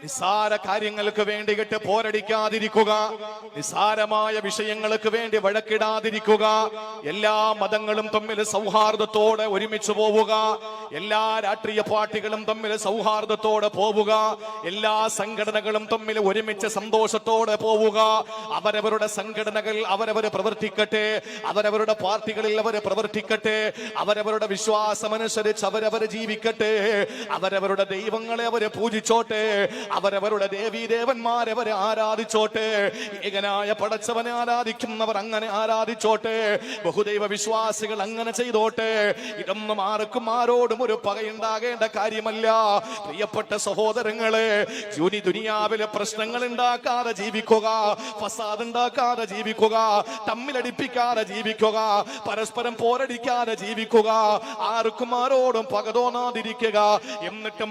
നിസ്സാര കാര്യങ്ങൾക്ക് വേണ്ടിയിട്ട് പോരടിക്കാതിരിക്കുക, നിസ്സാരമായ വിഷയങ്ങൾക്ക് വേണ്ടി വഴക്കിടാതിരിക്കുക, എല്ലാ മതങ്ങളും തമ്മിൽ സൗഹാർദ്ദത്തോടെ ഒരുമിച്ച് പോവുക, എല്ലാ രാഷ്ട്രീയ പാർട്ടികളും തമ്മിൽ സൗഹാർദ്ദത്തോടെ പോവുക, എല്ലാ സംഘടനകളും തമ്മിൽ ഒരുമിച്ച് സന്തോഷത്തോടെ പോവുക. അവരവരുടെ സംഘടനകൾ അവരവർ പ്രവർത്തിക്കട്ടെ, അവരവരുടെ പാർട്ടികളിൽ അവർ പ്രവർത്തിക്കട്ടെ, അവരവരുടെ വിശ്വാസമനുസരിച്ച് അവരവർ ജീവിക്കട്ടെ, അവരവരുടെ ദൈവങ്ങളെ അവര് പൂജിച്ചോട്ടെ, അവരവരുടെ ദേവീദേവന്മാരെ അവരെ ആരാധിച്ചോട്ടെ, ഏകനായ പടച്ചവനെ ആരാധിക്കുന്നവർ അങ്ങനെ ആരാധിച്ചോട്ടെ, ബഹുദൈവ വിശ്വാസികൾ അങ്ങനെ ചെയ്തോട്ടെ. ഇതൊന്നും ആർക്കും ആരോടും ഒരു പകയുണ്ടാകേണ്ട കാര്യമല്ല. പ്രിയപ്പെട്ട സഹോദരങ്ങളെ, ദുനിയാവിലെ പ്രശ്നങ്ങൾ ഉണ്ടാക്കാതെ ജീവിക്കുക, ഫസാദ് ഉണ്ടാക്കാതെ ജീവിക്കുക, തമ്മിലടിപ്പിക്കാതെ ജീവിക്കുക, പരസ്പരം പോരടിക്കാതെ ജീവിക്കുക, ആർക്കും ആരോടും പക തോന്നാതിരിക്കുക. എന്നിട്ട്